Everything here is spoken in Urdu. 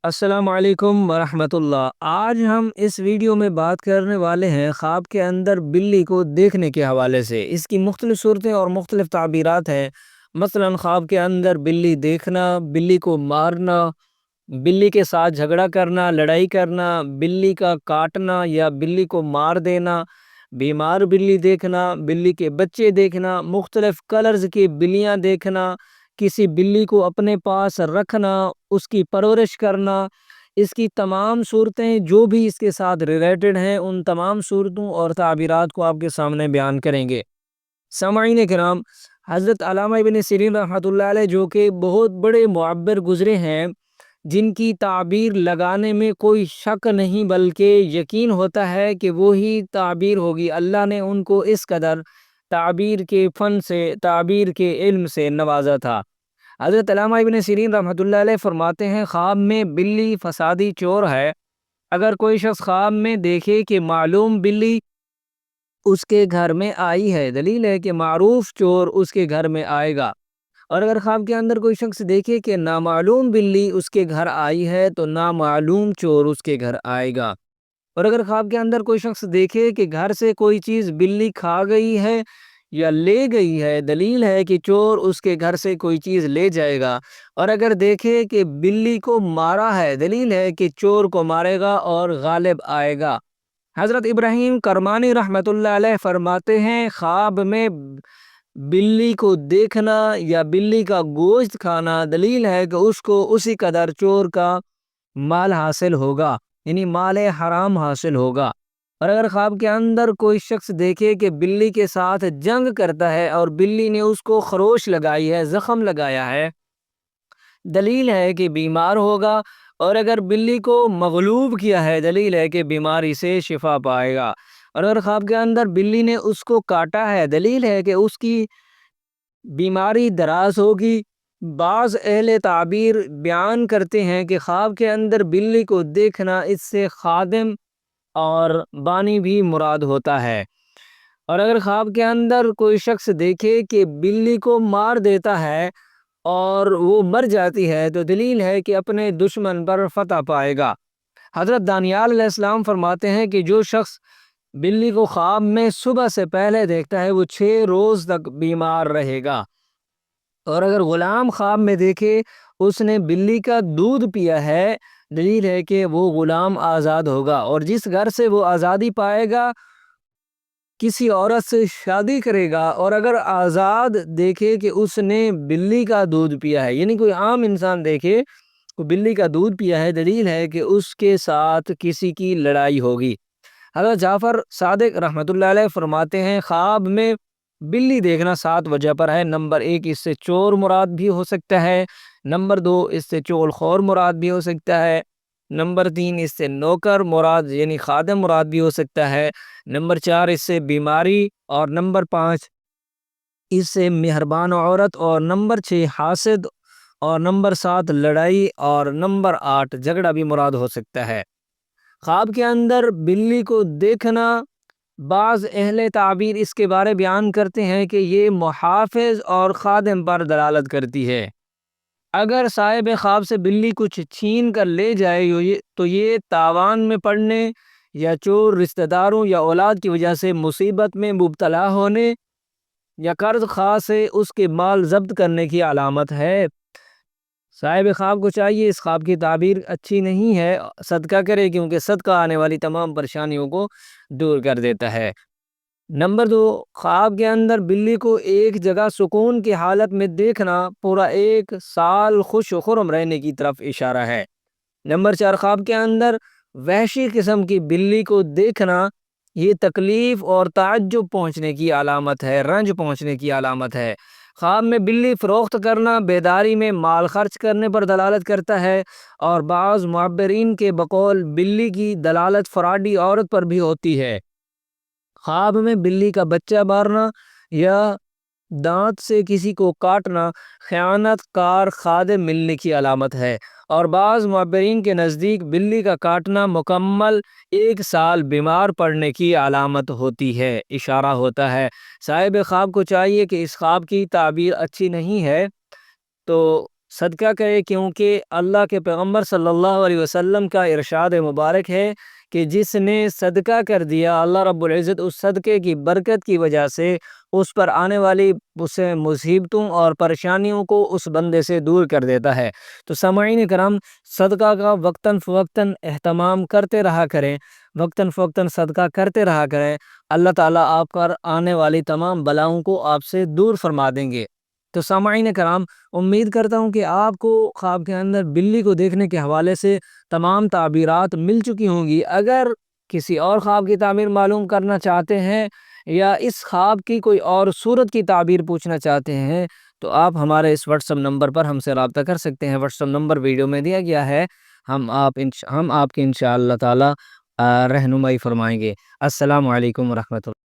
السلام علیکم ورحمۃ اللہ۔ آج ہم اس ویڈیو میں بات کرنے والے ہیں خواب کے اندر بلی کو دیکھنے کے حوالے سے۔ اس کی مختلف صورتیں اور مختلف تعبیرات ہیں۔ مثلا خواب کے اندر بلی دیکھنا، بلی کو مارنا، بلی کے ساتھ جھگڑا کرنا، لڑائی کرنا، بلی کا کاٹنا یا بلی کو مار دینا، بیمار بلی دیکھنا، بلی کے بچے دیکھنا، مختلف کلرز کی بلیاں دیکھنا، کسی بلی کو اپنے پاس رکھنا، اس کی پرورش کرنا، اس کی تمام صورتیں جو بھی اس کے ساتھ ریلیٹڈ ہیں ان تمام صورتوں اور تعبیرات کو آپ کے سامنے بیان کریں گے۔ سامعین کرام، حضرت علامہ ابن سیرین رحمۃ اللہ علیہ جو کہ بہت بڑے معبر گزرے ہیں، جن کی تعبیر لگانے میں کوئی شک نہیں بلکہ یقین ہوتا ہے کہ وہی تعبیر ہوگی۔ اللہ نے ان کو اس قدر تعبیر کے فن سے، تعبیر کے علم سے نوازا تھا۔ حضرت علامہ ابن سیرین رحمۃ اللہ علیہ فرماتے ہیں، خواب میں بلی فسادی چور ہے۔ اگر کوئی شخص خواب میں دیکھے کہ معلوم بلی اس کے گھر میں آئی ہے، دلیل ہے کہ معروف چور اس کے گھر میں آئے گا۔ اور اگر خواب کے اندر کوئی شخص دیکھے کہ نامعلوم بلی اس کے گھر آئی ہے تو نامعلوم چور اس کے گھر آئے گا۔ اور اگر خواب کے اندر کوئی شخص دیکھے کہ گھر سے کوئی چیز بلی کھا گئی ہے یا لے گئی ہے، دلیل ہے کہ چور اس کے گھر سے کوئی چیز لے جائے گا۔ اور اگر دیکھے کہ بلی کو مارا ہے، دلیل ہے کہ چور کو مارے گا اور غالب آئے گا۔ حضرت ابراہیم کرمانی رحمۃ اللہ علیہ فرماتے ہیں، خواب میں بلی کو دیکھنا یا بلی کا گوشت کھانا دلیل ہے کہ اس کو اسی قدر چور کا مال حاصل ہوگا، یعنی مال حرام حاصل ہوگا۔ اور اگر خواب کے اندر کوئی شخص دیکھے کہ بلی کے ساتھ جنگ کرتا ہے اور بلی نے اس کو خروش لگائی ہے، زخم لگایا ہے، دلیل ہے کہ بیمار ہوگا۔ اور اگر بلی کو مغلوب کیا ہے، دلیل ہے کہ بیماری سے شفا پائے گا۔ اور اگر خواب کے اندر بلی نے اس کو کاٹا ہے، دلیل ہے کہ اس کی بیماری دراز ہوگی۔ بعض اہل تعبیر بیان کرتے ہیں کہ خواب کے اندر بلی کو دیکھنا اس سے خادم اور بانی بھی مراد ہوتا ہے۔ اور اگر خواب کے اندر کوئی شخص دیکھے کہ بلی کو مار دیتا ہے اور وہ مر جاتی ہے تو دلیل ہے کہ اپنے دشمن پر فتح پائے گا۔ حضرت دانیال علیہ السلام فرماتے ہیں کہ جو شخص بلی کو خواب میں صبح سے پہلے دیکھتا ہے وہ 6 روز تک بیمار رہے گا۔ اور اگر غلام خواب میں دیکھے اس نے بلی کا دودھ پیا ہے، دلیل ہے کہ وہ غلام آزاد ہوگا۔ اور جس گھر سے وہ آزادی پائے گا کسی عورت سے شادی کرے گا۔ اور اگر آزاد دیکھے کہ اس نے بلی کا دودھ پیا ہے، یعنی کوئی عام انسان دیکھے وہ بلی کا دودھ پیا ہے، دلیل ہے کہ اس کے ساتھ کسی کی لڑائی ہوگی۔ حضرت جعفر صادق رحمۃ اللہ علیہ فرماتے ہیں، خواب میں بلی دیکھنا 7 وجہ پر ہے۔ نمبر 1، اس سے چور مراد بھی ہو سکتا ہے۔ نمبر 2، اس سے چول خور مراد بھی ہو سکتا ہے۔ نمبر 3، اس سے نوکر مراد یعنی خادم مراد بھی ہو سکتا ہے۔ نمبر 4، اس سے بیماری، اور نمبر 5، اس سے مہربان عورت، اور نمبر 6، حاسد، اور نمبر 7، لڑائی، اور نمبر 8، جھگڑا بھی مراد ہو سکتا ہے۔ خواب کے اندر بلی کو دیکھنا، بعض اہل تعبیر اس کے بارے بیان کرتے ہیں کہ یہ محافظ اور خادم پر دلالت کرتی ہے۔ اگر صاحب خواب سے بلی کچھ چھین کر لے جائے تو یہ تاوان میں پڑنے یا چور رشتہ داروں یا اولاد کی وجہ سے مصیبت میں مبتلا ہونے یا قرض خواہ سے اس کے مال ضبط کرنے کی علامت ہے۔ صاحب خواب کو چاہیے اس خواب کی تعبیر اچھی نہیں ہے، صدقہ کرے، کیونکہ صدقہ آنے والی تمام پریشانیوں کو دور کر دیتا ہے۔ نمبر 2، خواب کے اندر بلی کو ایک جگہ سکون کی حالت میں دیکھنا پورا 1 سال خوش و خرم رہنے کی طرف اشارہ ہے۔ نمبر 4، خواب کے اندر وحشی قسم کی بلی کو دیکھنا یہ تکلیف اور تعجب پہنچنے کی علامت ہے، رنج پہنچنے کی علامت ہے۔ خواب میں بلی فروخت کرنا بیداری میں مال خرچ کرنے پر دلالت کرتا ہے، اور بعض معبرین کے بقول بلی کی دلالت فراڈی عورت پر بھی ہوتی ہے۔ خواب میں بلی کا بچہ مارنا یا دانت سے کسی کو کاٹنا خیانت کار خادم ملنے کی علامت ہے، اور بعض معبرین کے نزدیک بلی کا کاٹنا مکمل 1 سال بیمار پڑنے کی علامت ہوتی ہے، اشارہ ہوتا ہے۔ صاحب خواب کو چاہیے کہ اس خواب کی تعبیر اچھی نہیں ہے، تو صدقہ کرے، کیونکہ اللہ کے پیغمبر صلی اللہ علیہ وسلم کا ارشاد مبارک ہے کہ جس نے صدقہ کر دیا، اللہ رب العزت اس صدقے کی برکت کی وجہ سے اس پر آنے والی اسے مصیبتوں اور پریشانیوں کو اس بندے سے دور کر دیتا ہے۔ تو سامعین کرام، صدقہ کا وقتاً فوقتاً اہتمام کرتے رہا کریں، وقتاً فوقتاً صدقہ کرتے رہا کریں۔ اللہ تعالیٰ آپ پر آنے والی تمام بلاؤں کو آپ سے دور فرما دیں گے۔ تو سامعین کرام، امید کرتا ہوں کہ آپ کو خواب کے اندر بلی کو دیکھنے کے حوالے سے تمام تعبیرات مل چکی ہوں گی۔ اگر کسی اور خواب کی تعبیر معلوم کرنا چاہتے ہیں یا اس خواب کی کوئی اور صورت کی تعبیر پوچھنا چاہتے ہیں تو آپ ہمارے اس واٹس ایپ نمبر پر ہم سے رابطہ کر سکتے ہیں۔ واٹس ایپ نمبر ویڈیو میں دیا گیا ہے۔ ہم آپ کی انشاءاللہ تعالی رہنمائی فرمائیں گے۔ السلام علیکم ورحمۃ اللہ۔